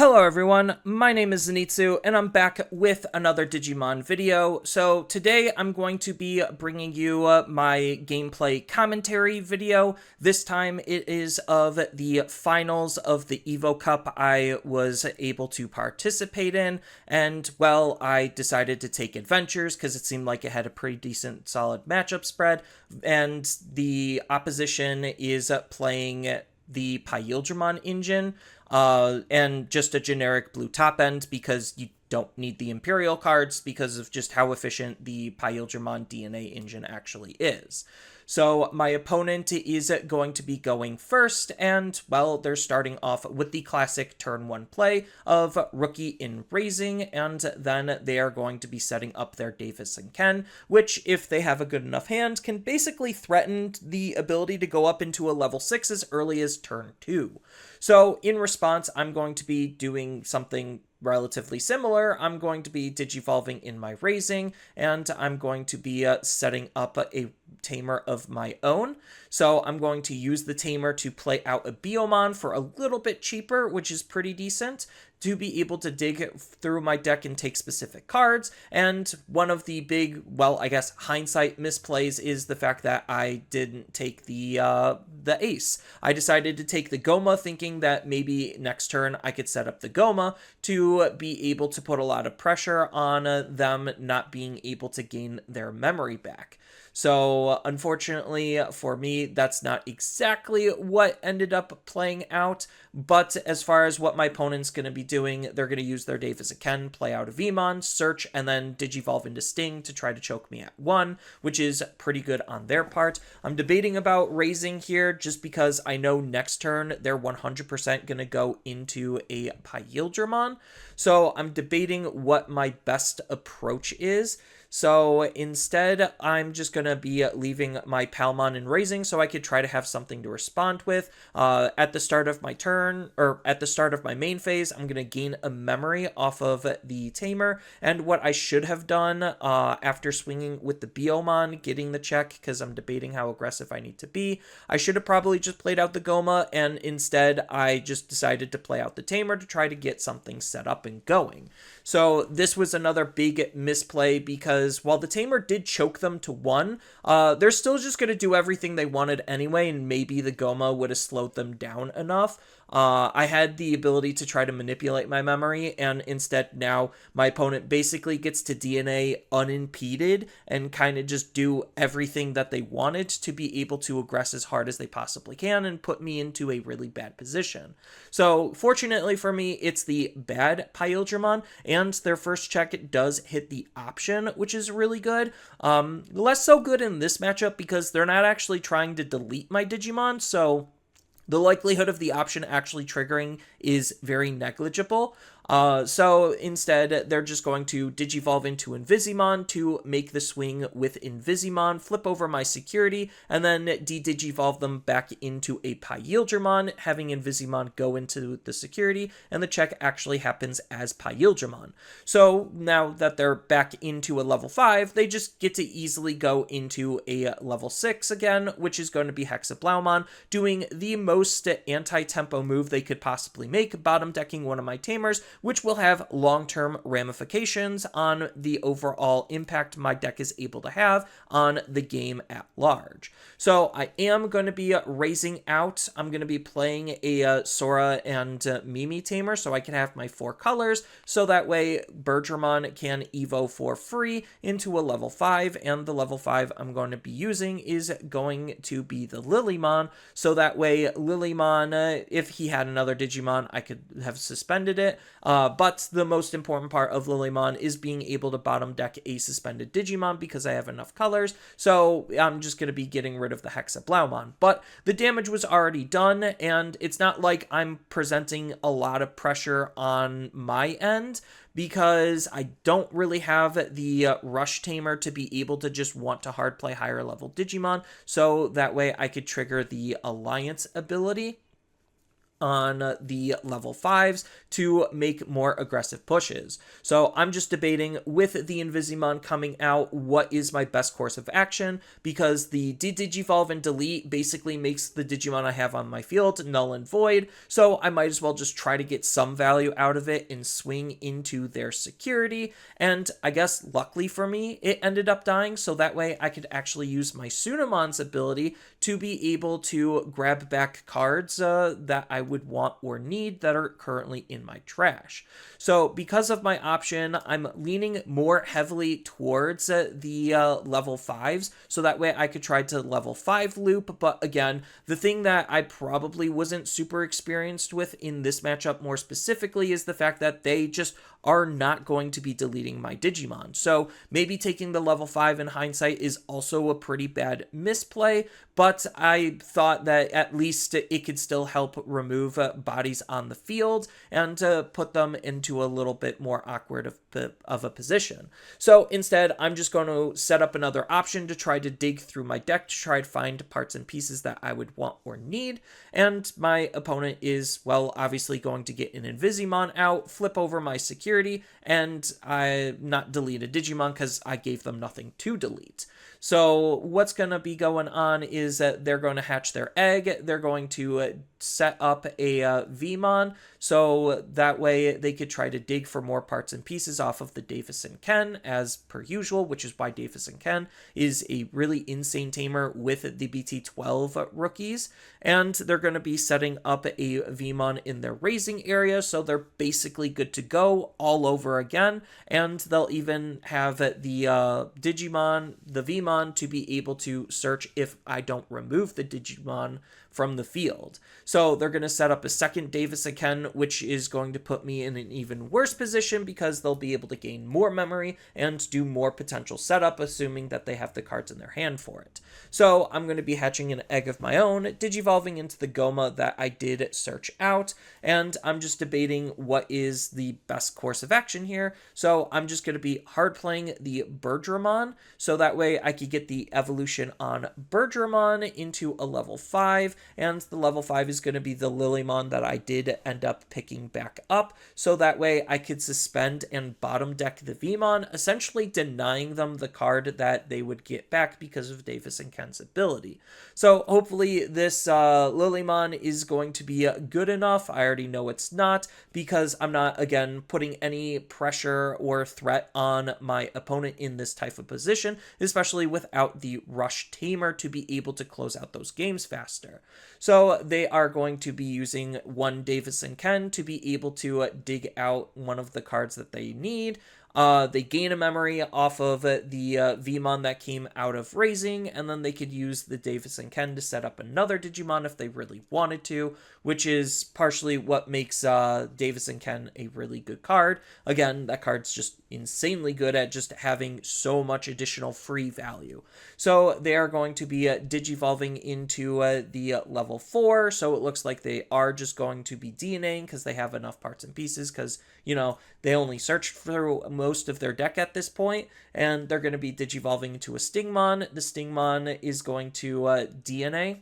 Hello everyone, my name is Zenitsu, and I'm back with another Digimon video. So today I'm going to be bringing you my gameplay commentary video. This time it is of the finals of the Evo Cup I was able to participate in, and well, I decided to take Adventures because it seemed like it had a pretty decent solid matchup spread, and the opposition is playing the Digimon engine, and just a generic blue top end because you don't need the Imperial cards because of just how efficient the Digimon DNA engine actually is. So my opponent is going to be going first, and, well, they're starting off with the classic turn 1 play of Rookie in Raising, and then they are going to be setting up their Davis and Ken, which, if they have a good enough hand, can basically threaten the ability to go up into a level 6 as early as turn 2. So, in response, I'm going to be doing something relatively similar. I'm going to be digivolving in my Raising, and I'm going to be setting up a tamer of my own. So I'm going to use the tamer to play out a Biomon for a little bit cheaper, which is pretty decent, to be able to dig through my deck and take specific cards. And one of the big, well, I guess hindsight misplays is the fact that I didn't take the ace. I decided to take the Goma, thinking that maybe next turn I could set up the Goma to be able to put a lot of pressure on them not being able to gain their memory back. So, unfortunately for me, that's not exactly what ended up playing out, but as far as what my opponent's going to be doing, they're going to use their Davis and Ken, play out a Vmon, search, and then Digivolve into Sting to try to choke me at 1, which is pretty good on their part. I'm debating about Raising here just because I know next turn they're 100% going to go into a Pyildramon, so I'm debating what my best approach is. So instead, I'm just going to be leaving my Palmon in Raising so I could try to have something to respond with. At the start of my turn, or at the start of my main phase, I'm going to gain a memory off of the Tamer. And what I should have done after swinging with the Biomon, getting the check, because I'm debating how aggressive I need to be, I should have probably just played out the Goma, and instead I just decided to play out the Tamer to try to get something set up and going. So this was another big misplay because while the Tamer did choke them to 1, they're still just going to do everything they wanted anyway, and maybe the Goma would have slowed them down enough. I had the ability to try to manipulate my memory, and instead now my opponent basically gets to DNA unimpeded and kind of just do everything that they wanted to be able to aggress as hard as they possibly can and put me into a really bad position. So fortunately for me, it's the bad Pyildramon, and their first check does hit the option, which is really good. Less so good in this matchup because they're not actually trying to delete my Digimon, so the likelihood of the option actually triggering is very negligible. So instead, they're just going to Digivolve into Invisimon to make the swing with Invisimon, flip over my security, and then de-Digivolve them back into a Pyildramon, having Invisimon go into the security, and the check actually happens as Pyildramon. So now that they're back into a level 5, they just get to easily go into a level 6 again, which is going to be Hexablaumon, doing the most anti-tempo move they could possibly make, bottom decking one of my Tamers, which will have long-term ramifications on the overall impact my deck is able to have on the game at large. So I am going to be Raising out. I'm going to be playing a Sora and Mimi Tamer so I can have my 4 colors, so that way Birdramon can Evo for free into a level 5, and the level 5 I'm going to be using is going to be the Lilymon, so that way Lilymon, if he had another Digimon, I could have suspended it. But the most important part of Lilymon is being able to bottom deck a suspended Digimon because I have enough colors, so I'm just going to be getting rid of the Hexablaumon. But the damage was already done, and it's not like I'm presenting a lot of pressure on my end, because I don't really have the Rush Tamer to be able to just want to hard play higher level Digimon, so that way I could trigger the Alliance ability. on the level 5s to make more aggressive pushes. So I'm just debating with the Invisimon coming out, what is my best course of action, because the Digivolve and Delete basically makes the Digimon I have on my field null and void, so I might as well just try to get some value out of it and swing into their security. And I guess luckily for me, it ended up dying, so that way I could actually use my Sunamon's ability to be able to grab back cards that I would want or need that are currently in my trash. So because of my option, I'm leaning more heavily towards the level 5s, so that way I could try to level 5 loop. But again, the thing that I probably wasn't super experienced with in this matchup more specifically is the fact that they just are not going to be deleting my Digimon. So maybe taking the level 5 in hindsight is also a pretty bad misplay, but I thought that at least it could still help remove bodies on the field and put them into a little bit more awkward of a position. So instead, I'm just going to set up another option to try to dig through my deck to try to find parts and pieces that I would want or need. And my opponent is, well, obviously going to get an Invisimon out, flip over my security, and I not delete a Digimon because I gave them nothing to delete. So what's going to be going on is that they're going to hatch their egg. They're going to set up a Vmon, so that way they could try to dig for more parts and pieces off of the Davis and Ken as per usual, which is why Davis and Ken is a really insane tamer with the BT12 rookies. And they're going to be setting up a Vmon in their raising area, so they're basically good to go all over again. And they'll even have the Digimon, the Vmon, to be able to search if I don't remove the Digimon from the field. So they're going to set up a second Davis and Ken, which is going to put me in an even worse position because they'll be able to gain more memory and do more potential setup, assuming that they have the cards in their hand for it. So I'm going to be hatching an egg of my own, digivolving into the Goma that I did search out, and I'm just debating what is the best course of action here. So I'm just going to be hard playing the Birdramon, so that way I could get the evolution on Birdramon into a level 5, and the level 5 is going to be the Lilymon that I did end up picking back up, so that way I could suspend and bottom deck the Vmon, essentially denying them the card that they would get back because of Davis and Ken's ability. So hopefully this Lilymon is going to be good enough. I already know it's not, because I'm not, again, putting any pressure or threat on my opponent in this type of position, especially without the Rush Tamer to be able to close out those games faster. So they are going to be using one Davis and Ken to be able to dig out one of the cards that they need. They gain a memory off of the Vmon that came out of raising, and then they could use the Davis and Ken to set up another Digimon if they really wanted to, which is partially what makes Davis and Ken a really good card. Again, that card's just insanely good at just having so much additional free value. So they are going to be digivolving into the level 4, so it looks like they are just going to be DNAing because they have enough parts and pieces, because, you know, they only searched through most of their deck at this point, and they're going to be digivolving into a Stingmon. The Stingmon is going to DNA,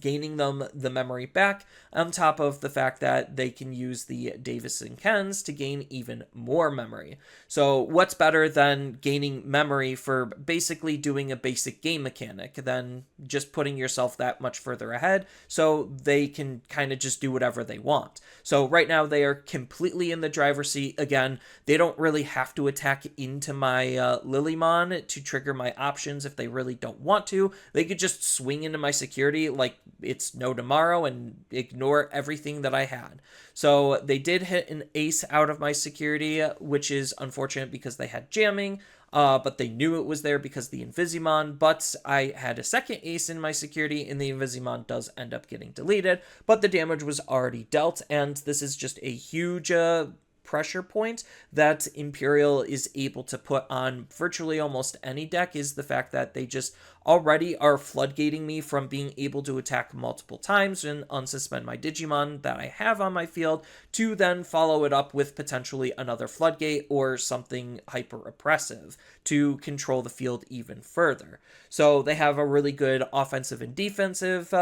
gaining them the memory back, on top of the fact that they can use the Davis and Kens to gain even more memory. So what's better than gaining memory for basically doing a basic game mechanic than just putting yourself that much further ahead so they can kind of just do whatever they want. So right now they are completely in the driver's seat. Again, they don't really have to attack into my Lilymon to trigger my options if they really don't want to. They could just swing into my security like it's no tomorrow and ignore everything that I had. So they did hit an ace out of my security, which is unfortunate because they had jamming, but they knew it was there because the Invisimon, but I had a second ace in my security, and the Invisimon does end up getting deleted, but the damage was already dealt, and this is just a huge pressure point that Imperial is able to put on virtually almost any deck, is the fact that they just already are floodgating me from being able to attack multiple times and unsuspend my Digimon that I have on my field, to then follow it up with potentially another floodgate or something hyper oppressive to control the field even further. So they have a really good offensive and defensive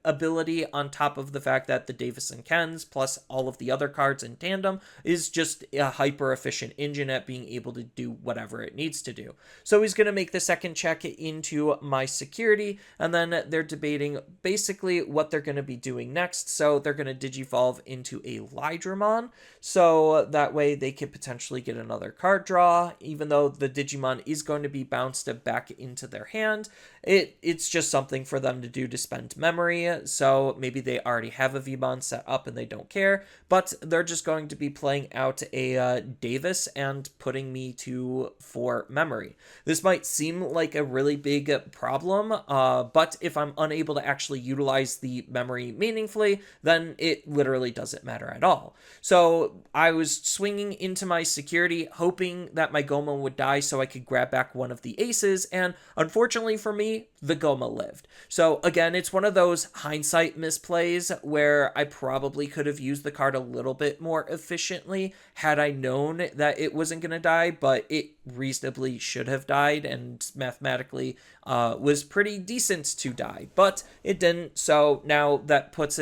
ability, on top of the fact that the Davis and Kens plus all of the other cards in tandem is just a hyper efficient engine at being able to do whatever it needs to do. So he's going to make the second check into my security, and then they're debating basically what they're going to be doing next. So they're going to Digivolve into a Lydramon, so that way they could potentially get another card draw. Even though the Digimon is going to be bounced back into their hand, it's just something for them to do to spend memory. So maybe they already have a Vmon set up and they don't care, but they're just going to be playing out a Davis and putting me to 4 memory. This might seem like a really big problem, but if I'm unable to actually utilize the memory meaningfully, then it literally doesn't matter at all. So I was swinging into my security, hoping that my Goma would die so I could grab back one of the aces, and unfortunately for me, the Goma lived. So again, it's one of those hindsight misplays where I probably could have used the card a little bit more efficiently had I known that it wasn't going to die, but it reasonably should have died and mathematically was pretty decent to die, but it didn't. So now that puts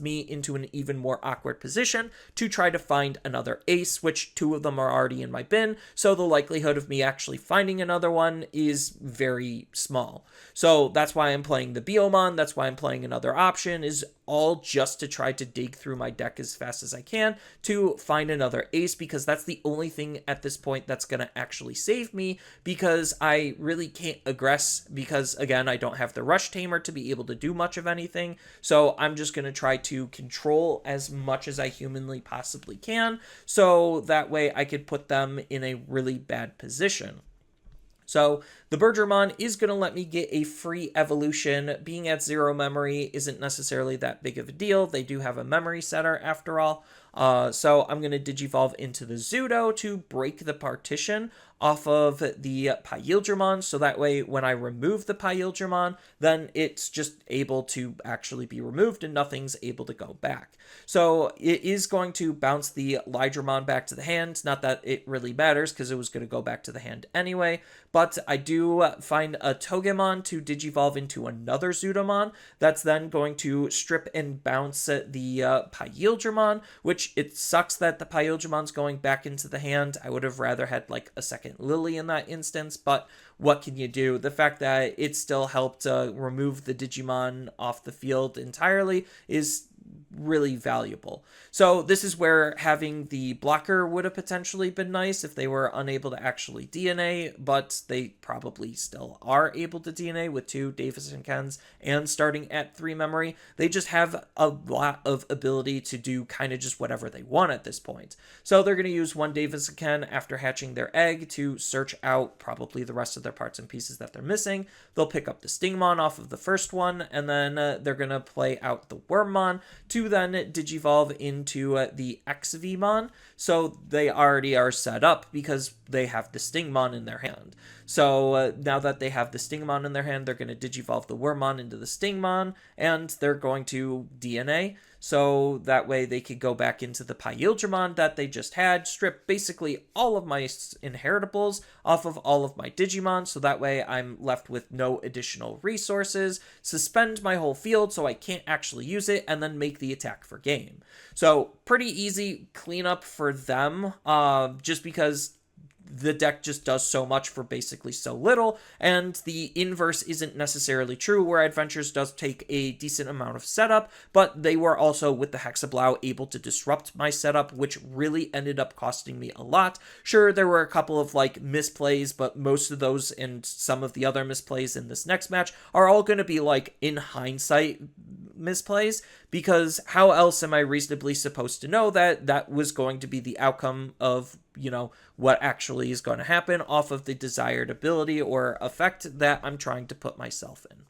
me into an even more awkward position to try to find another ace, which 2 of them are already in my bin, so the likelihood of me actually finding another one is very small. So that's why I'm playing the Biomon, that's why I'm playing another option, is all just to try to dig through my deck as fast as I can to find another ace, because that's the only thing at this point that's going to actually save me, because I really can't aggress, because again, I don't have the Rush Tamer to be able to do much of anything, so I'm just going to try to control as much as I humanly possibly can, so that way I could put them in a really bad position. So the Bergermon is going to let me get a free evolution. Being at 0 memory isn't necessarily that big of a deal. They do have a memory setter after all. So I'm going to Digivolve into the Zudo to break the partition off of the Pyildramon, so that way when I remove the Pyildramon, then it's just able to actually be removed and nothing's able to go back. So it is going to bounce the Lydramon back to the hand. Not that it really matters, because it was going to go back to the hand anyway, but I do find a Togemon to Digivolve into another Zudomon. That's then going to strip and bounce the Pyildramon, which it sucks that the Pyildramon's going back into the hand. I would have rather had like a second Lily in that instance, but what can you do? The fact that it still helped remove the Digimon off the field entirely is really valuable. So this is where having the blocker would have potentially been nice if they were unable to actually DNA, but they probably still are able to DNA with 2 Davis and Kens and starting at 3 memory. They just have a lot of ability to do kind of just whatever they want at this point. So they're going to use 1 Davis and Ken after hatching their egg to search out probably the rest of their parts and pieces that they're missing. They'll pick up the Stingmon off of the first one, and then they're going to play out the Wormmon to then Digivolve into the XVmon, so they already are set up because they have the Stingmon in their hand. So now that they have the Stingmon in their hand, they're going to Digivolve the Wormmon into the Stingmon, and they're going to DNA, so that way they could go back into the Pyildramon that they just had, strip basically all of my inheritables off of all of my Digimon, so that way I'm left with no additional resources, suspend my whole field so I can't actually use it, and then make the attack for game. So pretty easy cleanup for them, just because the deck just does so much for basically so little, and the inverse isn't necessarily true, where Adventures does take a decent amount of setup, but they were also, with the Hexablow, able to disrupt my setup, which really ended up costing me a lot. Sure, there were a couple of, like, misplays, but most of those and some of the other misplays in this next match are all going to be, like, in hindsight misplays, because how else am I reasonably supposed to know that that was going to be the outcome of, you know, what actually is going to happen off of the desired ability or effect that I'm trying to put myself in.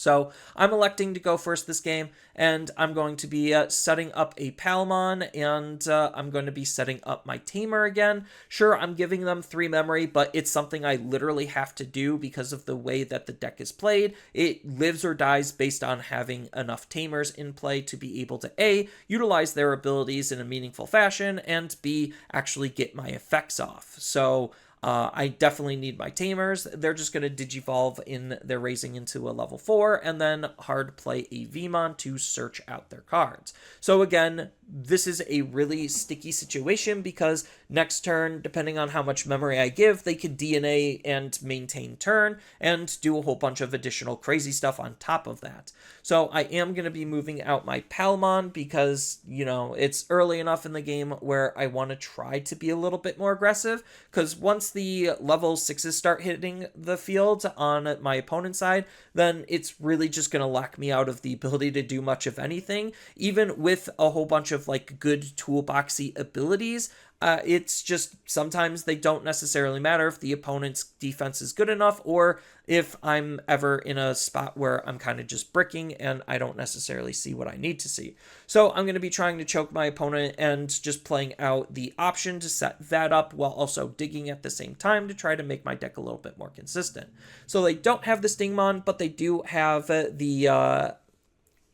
So I'm electing to go first this game, and I'm going to be setting up a Palmon, and I'm going to be setting up my Tamer again. Sure, I'm giving them 3 memory, but it's something I literally have to do because of the way that the deck is played. It lives or dies based on having enough Tamers in play to be able to A, utilize their abilities in a meaningful fashion, and B, actually get my effects off. So I definitely need my Tamers. They're just going to Digivolve in their raising into a level 4 and then hard play a Vmon to search out their cards. So again, this is a really sticky situation because next turn, depending on how much memory I give, they could DNA and maintain turn and do a whole bunch of additional crazy stuff on top of that. So I am going to be moving out my Palmon because, you know, it's early enough in the game where I want to try to be a little bit more aggressive, because once the level 6s start hitting the field on my opponent's side, then it's really just going to lock me out of the ability to do much of anything. Even with a whole bunch of like good toolboxy abilities, it's just sometimes they don't necessarily matter if the opponent's defense is good enough, or if I'm ever in a spot where I'm kind of just bricking and I don't necessarily see what I need to see. So I'm going to be trying to choke my opponent and just playing out the option to set that up while also digging at the same time to try to make my deck a little bit more consistent. So they don't have the Stingmon, but they do have the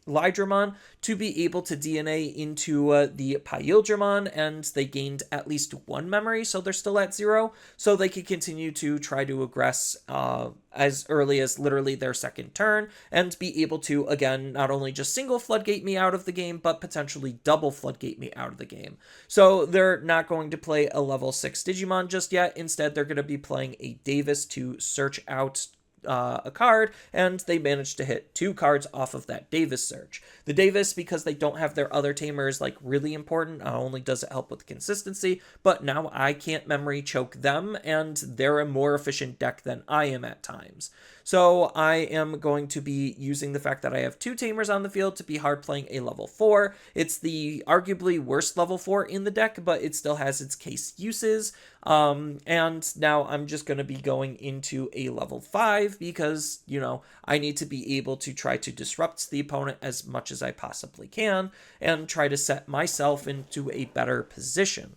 Lydramon to be able to DNA into the Pyildramon, and they gained at least 1 memory, so they're still at 0, so they can continue to try to aggress as early as literally their second turn, and be able to, again, not only just single Floodgate me out of the game, but potentially double Floodgate me out of the game. So they're not going to play a level 6 Digimon just yet. Instead, they're going to be playing a Davis to search out a card, and they managed to hit 2 cards off of that Davis search. The Davis, because they don't have their other Tamers, like really important. Not only does it help with consistency, but now I can't memory choke them, and they're a more efficient deck than I am at times. So I am going to be using the fact that I have 2 Tamers on the field to be hard playing a level 4. It's the arguably worst level 4 in the deck, but it still has its case uses. And now I'm just going to be going into a level 5 because, you know, I need to be able to try to disrupt the opponent as much as I possibly can and try to set myself into a better position.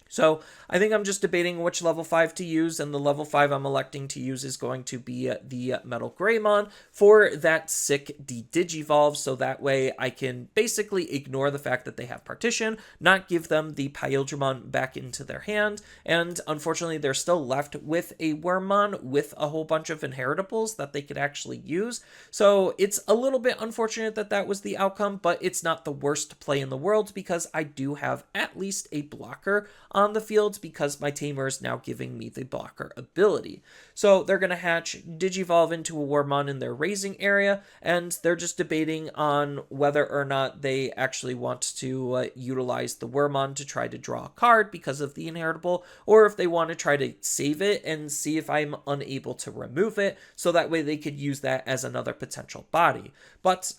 So I think I'm just debating which level 5 to use, and the level 5 I'm electing to use is going to be the Metal Greymon for that sick de-Digivolve, so that way I can basically ignore the fact that they have Partition, not give them the Pyildramon back into their hand, and unfortunately they're still left with a Wormmon with a whole bunch of inheritables that they could actually use. So it's a little bit unfortunate that that was the outcome, but it's not the worst play in the world because I do have at least a blocker on the field because my Tamer is now giving me the blocker ability. So they're going to hatch Digivolve into a Wormmon in their raising area, and they're just debating on whether or not they actually want to utilize the Wormmon to try to draw a card because of the inheritable, or if they want to try to save it and see if I'm unable to remove it, so that way they could use that as another potential body. But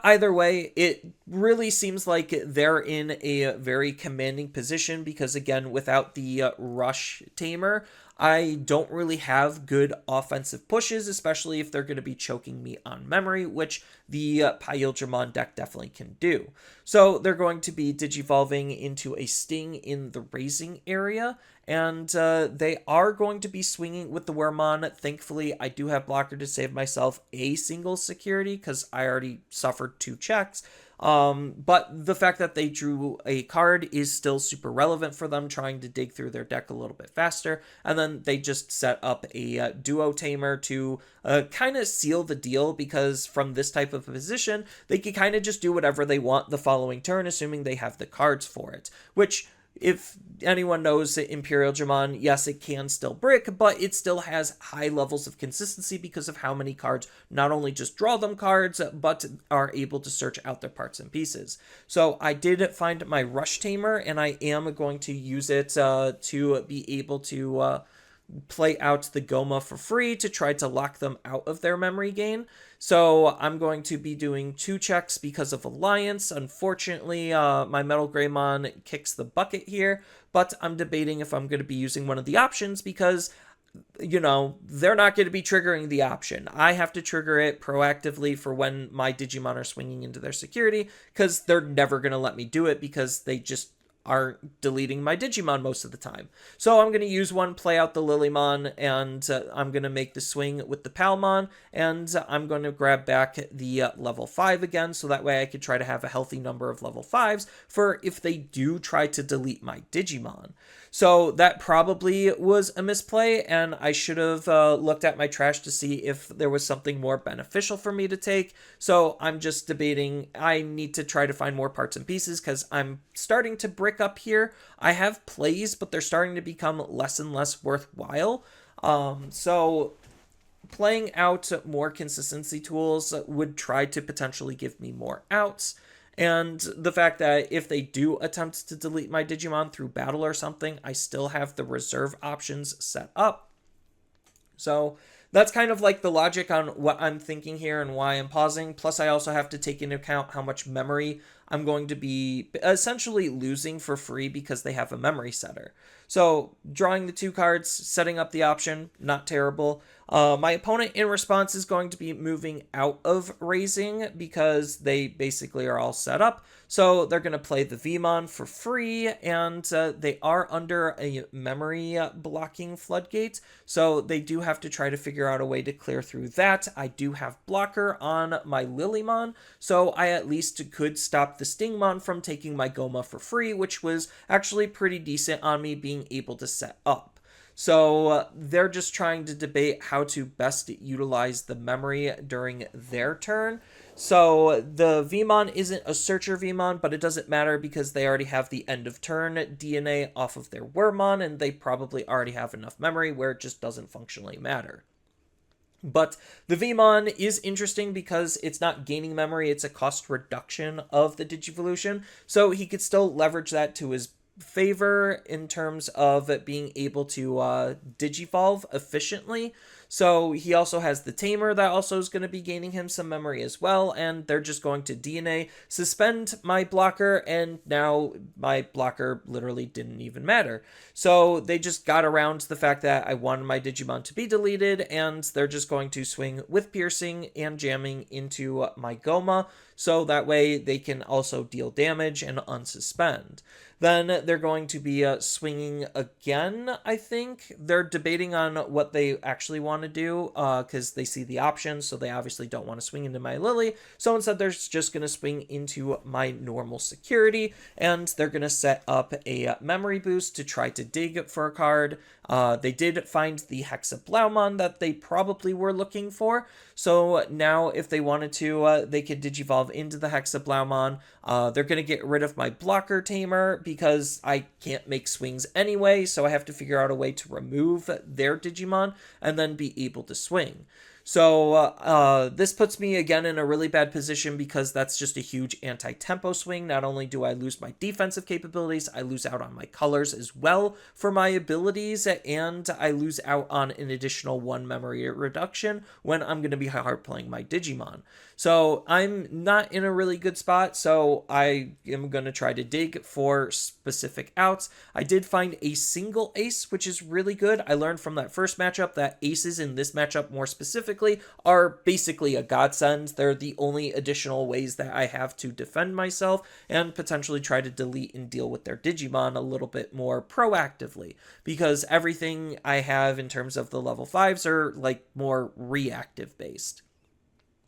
either way, it really seems like they're in a very commanding position because, again, without the Rush Tamer, I don't really have good offensive pushes, especially if they're going to be choking me on memory, which the Pyildramon deck definitely can do. So they're going to be Digivolving into a Sting in the raising area, and they are going to be swinging with the Wormmon. Thankfully, I do have blocker to save myself a single security because I already suffered 2 checks. But the fact that they drew a card is still super relevant for them trying to dig through their deck a little bit faster. And then they just set up a Duo Tamer to kind of seal the deal, because from this type of position, they can kind of just do whatever they want the following turn, assuming they have the cards for it, which, if anyone knows Imperial Digimon, yes, it can still brick, but it still has high levels of consistency because of how many cards not only just draw them cards, but are able to search out their parts and pieces. So I did find my Rush Tamer, and I am going to use it to be able to play out the Goma for free to try to lock them out of their memory gain. So I'm going to be doing 2 checks because of Alliance. Unfortunately, my Metal Greymon kicks the bucket here, but I'm debating if I'm going to be using one of the options because they're not going to be triggering the option. I have to trigger it proactively for when my Digimon are swinging into their security, because they're never going to let me do it because they just aren't deleting my Digimon most of the time. So I'm going to use one, play out the Lilymon, and I'm going to make the swing with the Palmon, and I'm going to grab back the level 5 again, so that way I could try to have a healthy number of level 5s for if they do try to delete my Digimon. So that probably was a misplay, and I should have looked at my trash to see if there was something more beneficial for me to take. So I'm just debating. I need to try to find more parts and pieces because I'm starting to brick up here. I have plays, but they're starting to become less and less worthwhile. So playing out more consistency tools would try to potentially give me more outs. And the fact that if they do attempt to delete my Digimon through battle or something, I still have the reserve options set up. So that's kind of like the logic on what I'm thinking here and why I'm pausing. Plus, I also have to take into account how much memory I'm going to be essentially losing for free because they have a memory setter. So drawing the 2 cards, setting up the option, not terrible. My opponent in response is going to be moving out of raising because they basically are all set up. So they're going to play the Vmon for free, and they are under a memory blocking floodgate. So they do have to try to figure out a way to clear through that. I do have blocker on my Lilymon, so I at least could stop the Stingmon from taking my Goma for free, which was actually pretty decent on me being able to set up. So they're just trying to debate how to best utilize the memory during their turn. So the Vmon isn't a searcher Vmon, but it doesn't matter because they already have the end of turn DNA off of their Wormmon, and they probably already have enough memory where it just doesn't functionally matter. But the Vmon is interesting because it's not gaining memory, it's a cost reduction of the Digivolution, so he could still leverage that to his favor in terms of being able to digivolve efficiently. So he also has the Tamer that also is going to be gaining him some memory as well, and they're just going to DNA suspend my blocker, and now my blocker literally didn't even matter. So they just got around the fact that I wanted my Digimon to be deleted, and they're just going to swing with piercing and jamming into my Goma, so that way they can also deal damage and unsuspend. Then they're going to be swinging again, I think. They're debating on what they actually want to do because they see the options, so they obviously don't want to swing into my Lily. So instead, they're just going to swing into my normal security, and they're going to set up a memory boost to try to dig for a card. They did find the Hexablaumon that they probably were looking for, so now if they wanted to, they could digivolve into the Hexablaumon. They're going to get rid of my blocker Tamer because I can't make swings anyway, so I have to figure out a way to remove their Digimon and then be able to swing. So this puts me again in a really bad position because that's just a huge anti-tempo swing. Not only do I lose my defensive capabilities, I lose out on my colors as well for my abilities, and I lose out on an additional 1 memory reduction when I'm going to be hard playing my Digimon. So I'm not in a really good spot, so I am going to try to dig for specific outs. I did find a single ace, which is really good. I learned from that first matchup that aces in this matchup more specifically are basically a godsend. They're the only additional ways that I have to defend myself and potentially try to delete and deal with their Digimon a little bit more proactively, because everything I have in terms of the level 5s are like more reactive based.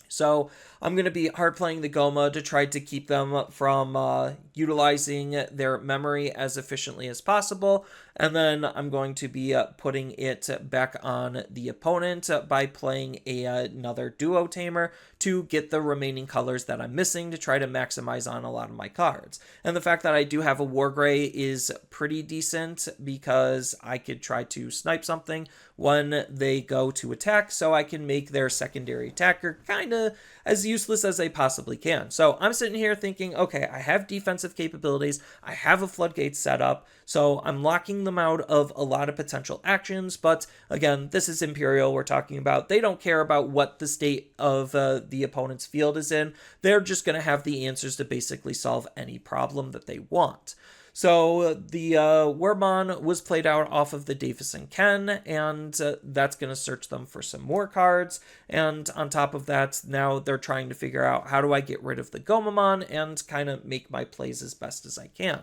So I'm going to be hard playing the Goma to try to keep them from utilizing their memory as efficiently as possible. And then I'm going to be putting it back on the opponent by playing another Duo Tamer to get the remaining colors that I'm missing to try to maximize on a lot of my cards. And the fact that I do have a Wargray is pretty decent because I could try to snipe something when they go to attack, so I can make their secondary attacker kind of as useless as they possibly can. So I'm sitting here thinking, okay, I have defensive capabilities, I have a floodgate set up, so I'm locking them out of a lot of potential actions, but again, this is Imperial we're talking about. They don't care about what the state of the opponent's field is in. They're just going to have the answers to basically solve any problem that they want. So the Wormmon was played out off of the Davis and Ken, and that's going to search them for some more cards. And on top of that, now they're trying to figure out how do I get rid of the Gomamon and kind of make my plays as best as I can.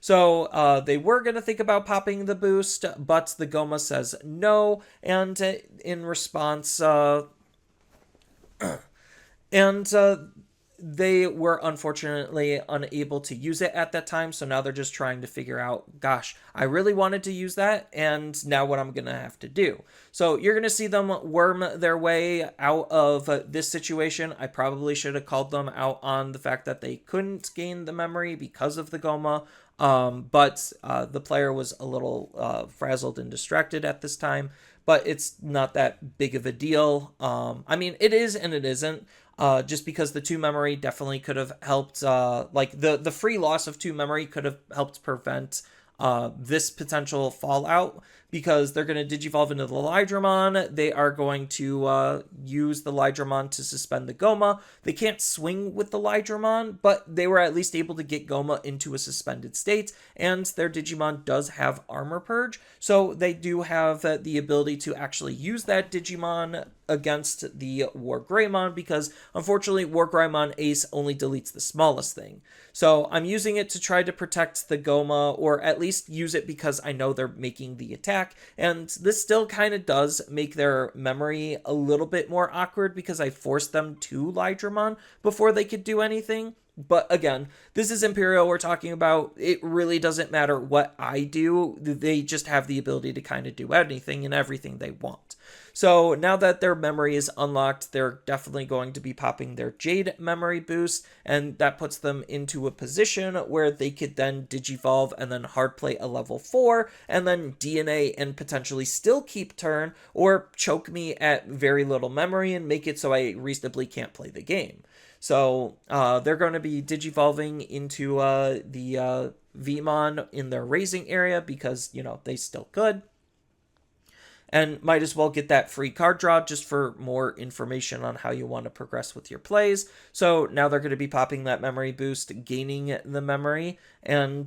So they were going to think about popping the boost, but the Goma says no, and in response, and they were unfortunately unable to use it at that time, so now they're just trying to figure out, gosh, I really wanted to use that, and now what I'm going to have to do. So you're going to see them worm their way out of this situation. I probably should have called them out on the fact that they couldn't gain the memory because of the Goma, but the player was a little frazzled and distracted at this time, but it's not that big of a deal. I mean, it is and it isn't. Just because the 2 memory definitely could have helped, like the free loss of 2 memory could have helped prevent this potential fallout, because they're going to Digivolve into the Lydramon. They are going to use the Lydramon to suspend the Goma. They can't swing with the Lydramon, but they were at least able to get Goma into a suspended state, and their Digimon does have Armor Purge, so they do have the ability to actually use that Digimon against the War Greymon, because unfortunately War Greymon Ace only deletes the smallest thing. So I'm using it to try to protect the Goma, or at least use it because I know they're making the attack, and this still kind of does make their memory a little bit more awkward because I forced them to Lydramon before they could do anything. But again, this is Imperial we're talking about. It really doesn't matter what I do. They just have the ability to kind of do anything and everything they want. So now that their memory is unlocked, they're definitely going to be popping their Jade memory boost, and that puts them into a position where they could then Digivolve and then hard play a level 4, and then DNA and potentially still keep turn, or choke me at very little memory and make it so I reasonably can't play the game. So they're going to be Digivolving into the Vmon in their raising area because, you know, they still could. And might as well get that free card draw just for more information on how you want to progress with your plays. So now they're going to be popping that memory boost, gaining the memory, and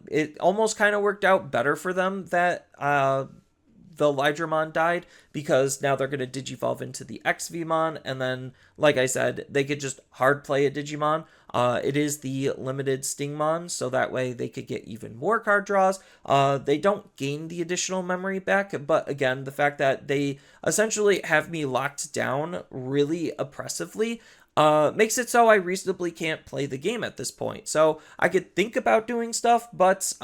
it almost kind of worked out better for them that the Lydramon died, because now they're going to Digivolve into the XVmon, and then, like I said, they could just hard play a Digimon. It is the limited Stingmon, so that way they could get even more card draws. They don't gain the additional memory back, but again, the fact that they essentially have me locked down really oppressively makes it so I reasonably can't play the game at this point. So I could think about doing stuff, but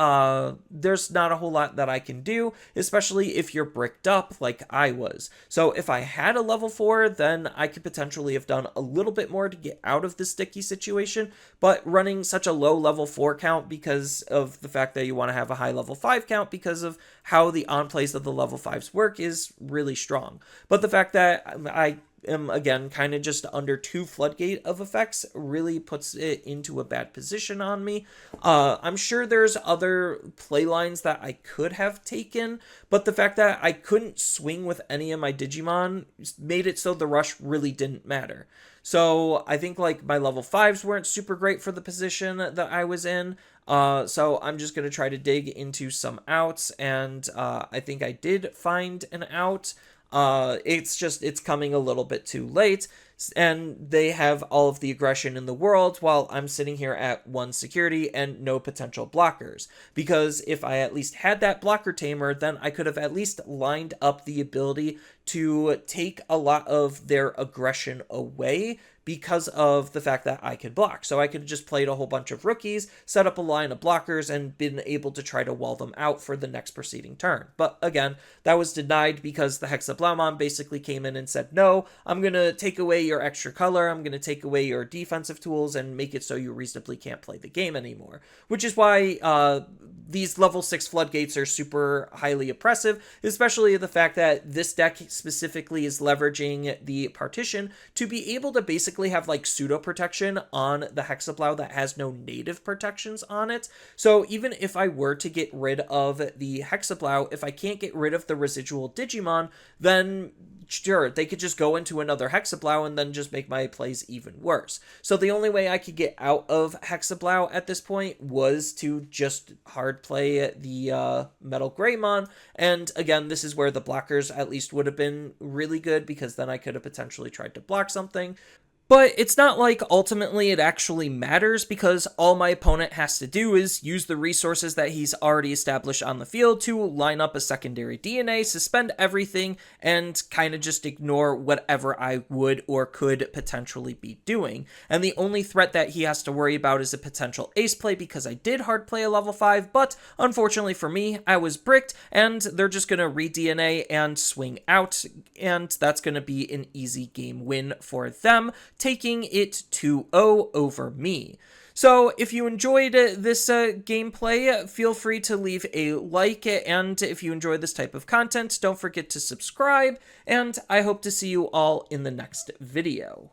there's not a whole lot that I can do, especially if you're bricked up like I was. So if I had a level 4, then I could potentially have done a little bit more to get out of this sticky situation, but running such a low level 4 count because of the fact that you want to have a high level 5 count because of how the on-plays of the level 5s work is really strong. But the fact that I am, again, kind of just under 2 floodgate of effects really puts it into a bad position on me. I'm sure there's other play lines that I could have taken, but the fact that I couldn't swing with any of my Digimon made it so the rush really didn't matter. So I think like my level 5s weren't super great for the position that I was in. So I'm just going to try to dig into some outs, and I think I did find an out. It's coming a little bit too late, and they have all of the aggression in the world while I'm sitting here at 1 security and no potential blockers. Because if I at least had that blocker tamer, then I could have at least lined up the ability to take a lot of their aggression away because of the fact that I could block. So I could have just played a whole bunch of rookies, set up a line of blockers, and been able to try to wall them out for the next preceding turn. But again, that was denied because the Hexablaumon basically came in and said, no, I'm going to take away your extra color, I'm going to take away your defensive tools, and make it so you reasonably can't play the game anymore. Which is why these level 6 floodgates are super highly oppressive, especially the fact that this deck specifically is leveraging the partition to be able to basically have like pseudo protection on the Hexablau that has no native protections on it. So even if I were to get rid of the Hexablau, if I can't get rid of the residual Digimon, then sure, they could just go into another Hexablau and then just make my plays even worse. So the only way I could get out of Hexablow at this point was to just hard play the Metal Greymon, and again, this is where the blockers at least would have been really good, because then I could have potentially tried to block something. But it's not like ultimately it actually matters, because all my opponent has to do is use the resources that he's already established on the field to line up a secondary DNA, suspend everything, and kind of just ignore whatever I would or could potentially be doing. And the only threat that he has to worry about is a potential ace play, because I did hard play a level 5, but unfortunately for me, I was bricked, and they're just going to re-DNA and swing out, and that's going to be an easy game win for them, taking it 2-0 over me. So if you enjoyed this gameplay, feel free to leave a like, and if you enjoy this type of content, don't forget to subscribe, and I hope to see you all in the next video.